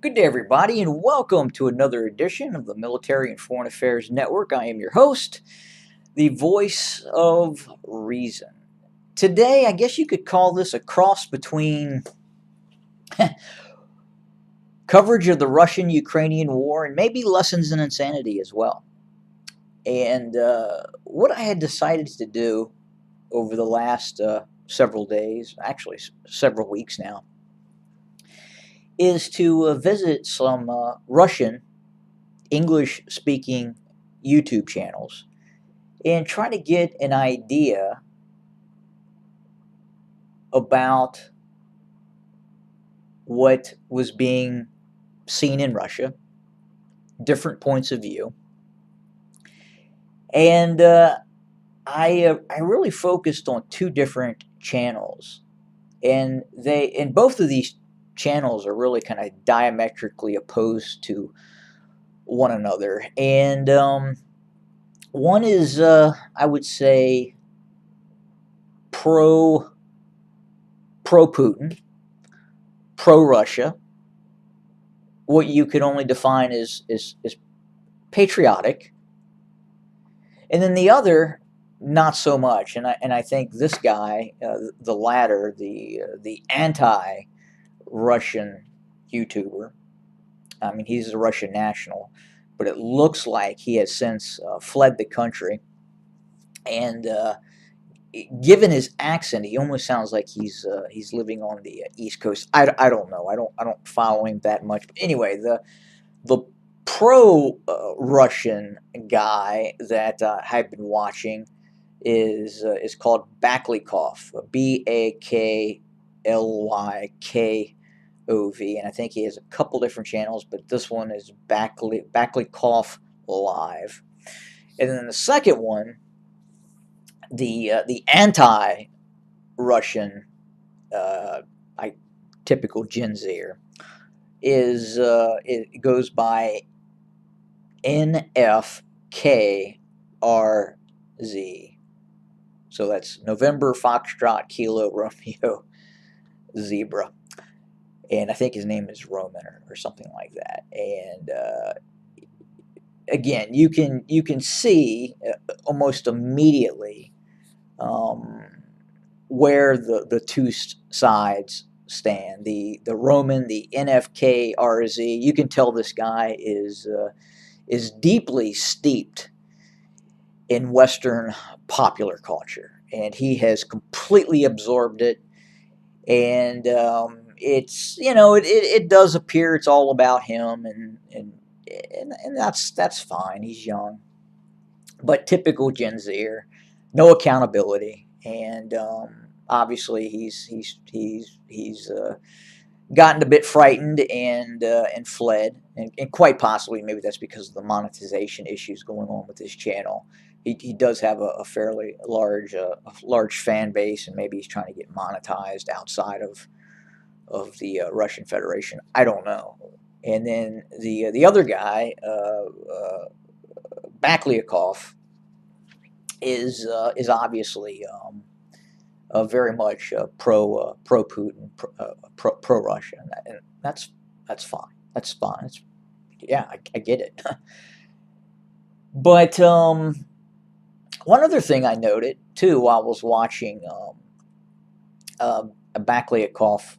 Good day, everybody, and welcome to another edition of the Military and Foreign Affairs Network. I am your host, the voice of reason. Today, I guess you could call this a cross between coverage of the Russian Ukrainian war and maybe lessons in insanity as well. And what I had decided to do over the last several days, actually several weeks now, is to visit some Russian English speaking YouTube channels and try to get an idea about what was being seen in Russia, different points of view, and I really focused on two different channels, and both of these channels are really kind of diametrically opposed to one another, and one is I would say pro pro Putin, pro Russia, what you could only define as patriotic, and then the other not so much. And I think this guy, the latter, the anti-Russian YouTuber. I mean, he's a Russian national, but it looks like he has since fled the country. And given his accent, he almost sounds like he's living on the East Coast. I don't know. I don't follow him that much. But anyway, the pro Russian guy that I've been watching is called Baklykov, Baklykov, and I think he has a couple different channels, but this one is Baklykov Live, and then the second one, the anti-Russian, uh, I typical Gen Zer, is it goes by NFKRZ. So that's November Foxtrot Kilo Romeo Zebra. And I think his name is Roman or something like that. And again, you can see almost immediately um, where the two sides stand. The Roman, the NFKRZ. You can tell this guy is deeply steeped in Western popular culture, and he has completely absorbed it. And it's it does appear it's all about him, and that's fine. He's young, but typical Gen Zer, no accountability, and obviously he's gotten a bit frightened and fled, and quite possibly maybe that's because of the monetization issues going on with his channel. He does have a fairly large fan base, and maybe he's trying to get monetized outside of the Russian Federation. I don't know. And then the other guy, Bakliakov, is obviously very much pro Putin, pro Russia, and that's fine. That's fine. Yeah, I get it. But one other thing I noted too while I was watching Bakliakov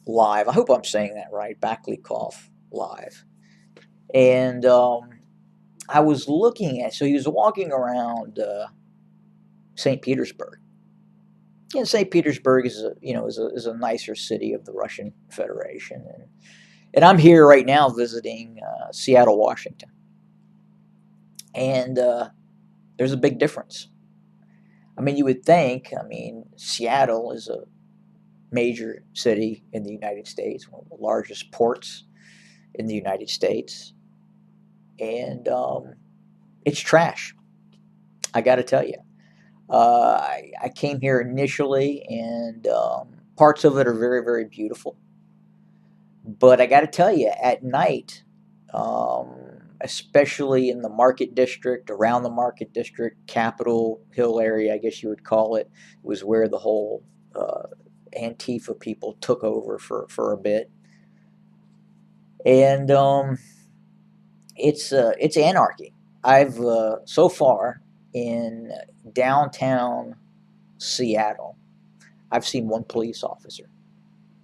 live. I hope I'm saying that right. Bakliakov live, and I was looking at. So he was walking around St. Petersburg. And St. Petersburg is a nicer city of the Russian Federation, and I'm here right now visiting Seattle, Washington, and there's a big difference. I mean, you would think. I mean, Seattle is a major city in the United States, one of the largest ports in the United States, and it's trash. I got to tell you. I came here initially, and parts of it are very, very beautiful. But I got to tell you, at night, especially in the Market District, around the Market District, Capitol Hill area, I guess you would call it, was where the whole Antifa people took over for a bit. And it's anarchy. I've so far in downtown Seattle, I've seen one police officer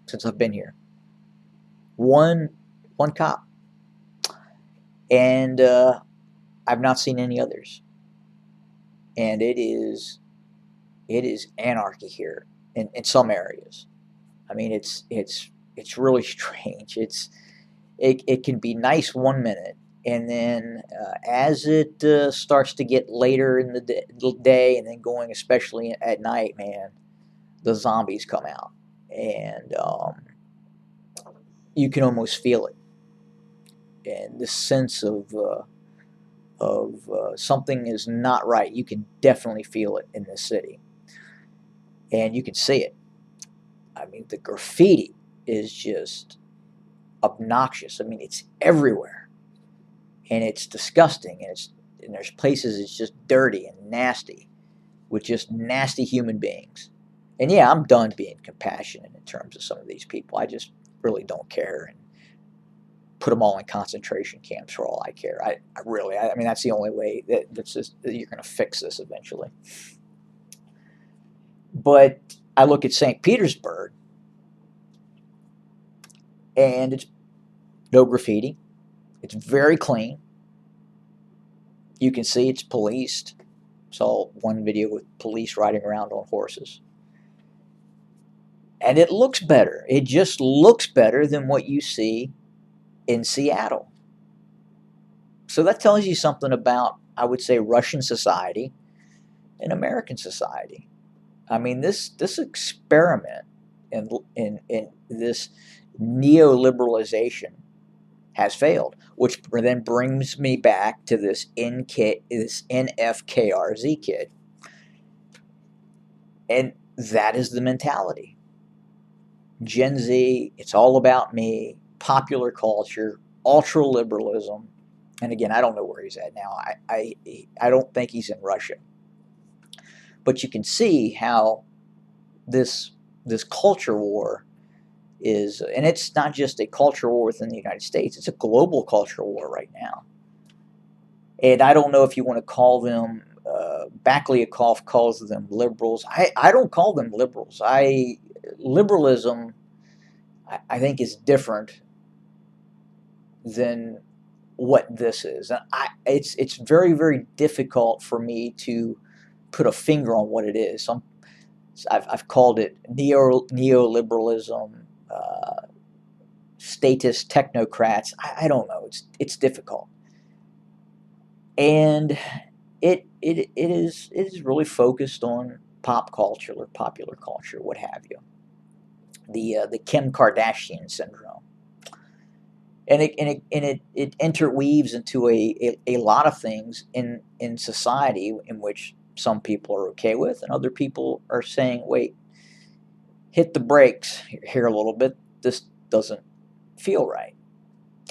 since I've been here. One one cop, and I've not seen any others. And it is anarchy here in some areas. I mean, it's really strange. It can be nice one minute, and then as it starts to get later in the day, and then going especially at night, man, the zombies come out, and you can almost feel it, and this sense of something is not right. You can definitely feel it in this city, and you can see it. I mean, the graffiti is just obnoxious. I mean, it's everywhere, and it's disgusting, and there's places it's just dirty and nasty with just nasty human beings. And yeah, I'm done being compassionate in terms of some of these people. I just really don't care, and put them all in concentration camps for all I care. I mean, that's the only way that you're going to fix this eventually. But I look at St. Petersburg, and it's no graffiti. It's very clean. You can see it's policed. Saw one video with police riding around on horses. And it looks better. It just looks better than what you see in Seattle. So that tells you something about, I would say, Russian society and American society. I mean, this experiment in this neoliberalization has failed, which then brings me back to this NFKRZ kid, and that is the mentality. Gen Z, it's all about me, popular culture, ultra liberalism, and again, I don't know where he's at now. I don't think he's in Russia, but you can see how this this culture war is, and it's not just a culture war within the United States, it's a global culture war right now. And I don't know if you want to call them, Bakleyakov calls them liberals. I don't call them liberals. Liberalism, I think, is different than what this is. And it's very, very difficult for me to put a finger on what it is. I've called it neoliberalism, statist technocrats. I don't know. It's difficult, and it is really focused on pop culture or popular culture, what have you. The Kim Kardashian syndrome, and it interweaves into a lot of things in society in which some people are okay with, and other people are saying, wait, hit the brakes here a little bit. This doesn't feel right.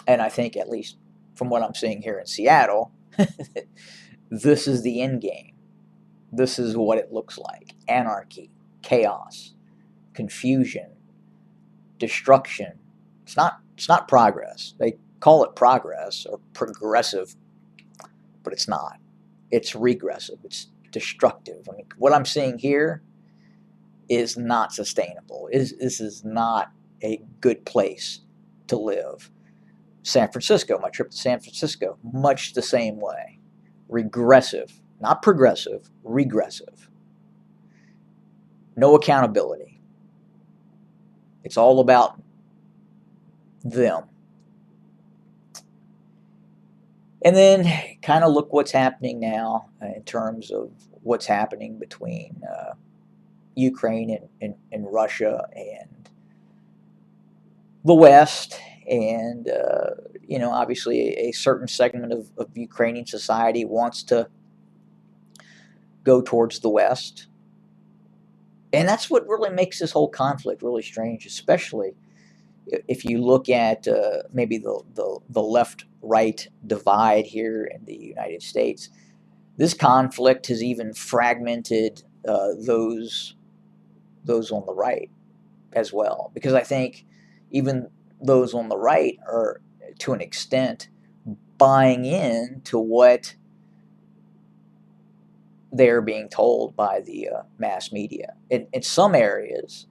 And I think, at least from what I'm seeing here in Seattle, this is the end game. This is what it looks like: anarchy, chaos, confusion, destruction. It's not progress. They call it progress or progressive, but it's not. It's regressive. It's destructive. I mean, what I'm seeing here is not sustainable. This is not a good place to live. San Francisco, my trip to San Francisco, much the same way. Regressive, not progressive, regressive. No accountability. It's all about them. And then kind of look what's happening now in terms of what's happening between Ukraine and Russia and the West. And, obviously a certain segment of Ukrainian society wants to go towards the West. And that's what really makes this whole conflict really strange, especially if you look at maybe the left right divide here in the United States. This conflict has even fragmented those on the right as well, because I think even those on the right are to an extent, buying in to what they're being told by the mass media. In some areas,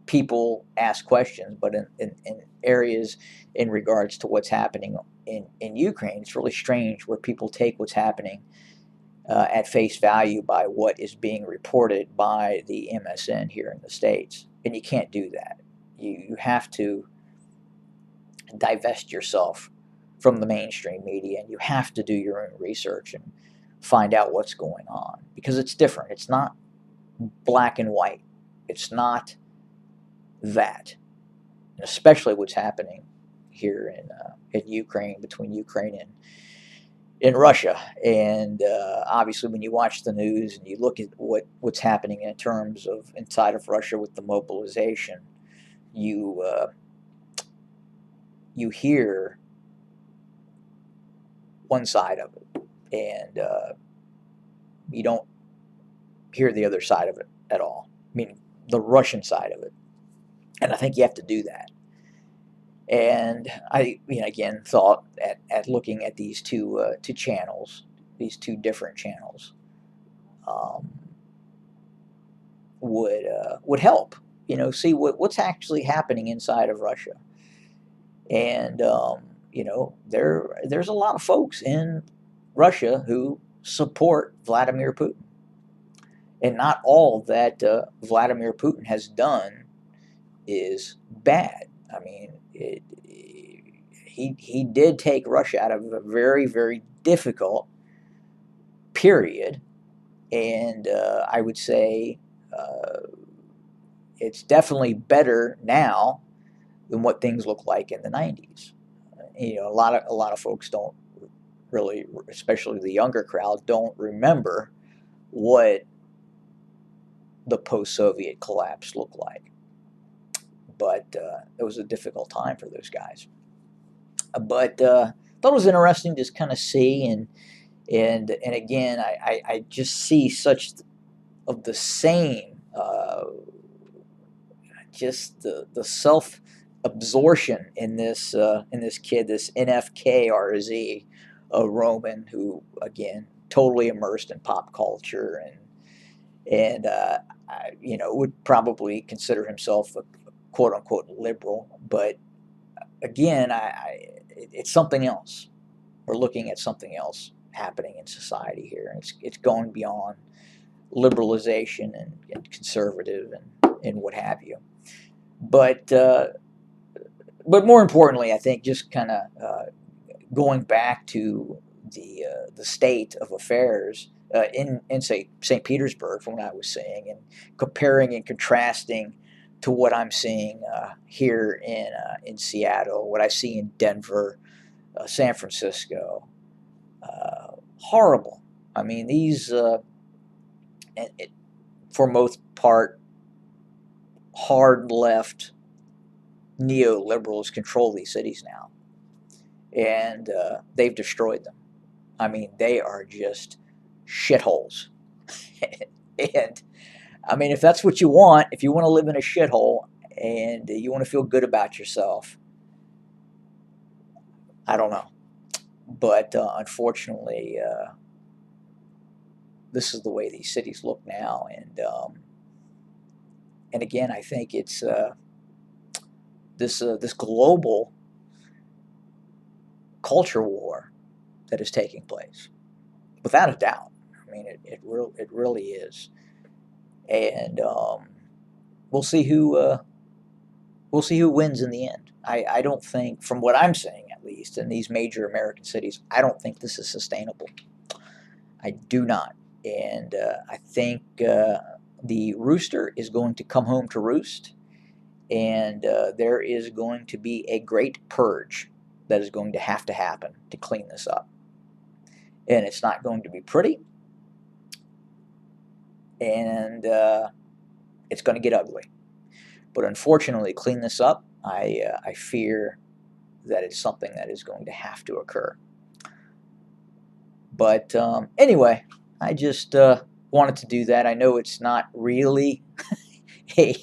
people ask questions, but in areas in regards to what's happening in Ukraine, it's really strange where people take what's happening at face value by what is being reported by the MSN here in the States. And you can't do that. You have to divest yourself from the mainstream media, and you have to do your own research and find out what's going on, because it's different. It's not black and white. It's not that. And especially what's happening here in Ukraine, between Ukraine and Russia. And obviously, when you watch the news and you look at what's happening in terms of inside of Russia with the mobilization, you hear one side of it, and you don't hear the other side of it at all, meaning the Russian side of it. And I think you have to do that. And I, again, thought at looking at these two channels, these two different channels, would help. See what's actually happening inside of Russia. And there's a lot of folks in Russia who support Vladimir Putin, and not all that Vladimir Putin has done is bad. I mean, he did take Russia out of a very, very difficult period, and I would say it's definitely better now than what things looked like in the 90s. A lot of folks don't really, especially the younger crowd, don't remember what the post-Soviet collapse looked like. But it was a difficult time for those guys. But thought it was interesting to just kind of see, and again, I just see such of the same, just the self-absorption in this kid, this NFKRZ, a Roman who, again, totally immersed in pop culture, and would probably consider himself a quote unquote liberal, but again, it's something else. We're looking at something else happening in society here, and it's going beyond liberalization and conservative and what have you. But more importantly, I think just kind of going back to the state of affairs in say St. Petersburg, from what I was saying, and comparing and contrasting to what I'm seeing here in Seattle, what I see in Denver, San Francisco. Horrible. I mean, these, for most part, hard left neoliberals control these cities now, and they've destroyed them. I mean, they are just shitholes. And I mean, if that's what you want, if you want to live in a shithole and you want to feel good about yourself, I don't know. But unfortunately, this is the way these cities look now. And again, I think it's this global culture war that is taking place, without a doubt. I mean, it really is. And we'll see who wins in the end. I don't think, from what I'm saying at least, in these major American cities, I don't think this is sustainable. I do not. And I think the rooster is going to come home to roost, and there is going to be a great purge that is going to have to happen to clean this up. And it's not going to be pretty, and it's going to get ugly. But unfortunately, clean this up, I fear that it's something that is going to have to occur. But anyway, I just wanted to do that. I know it's not really a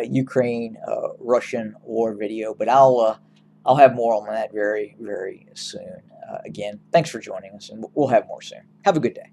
Ukraine Russian war video, but I'll I'll have more on that very, very soon. Again, thanks for joining us, and we'll have more soon. Have a good day.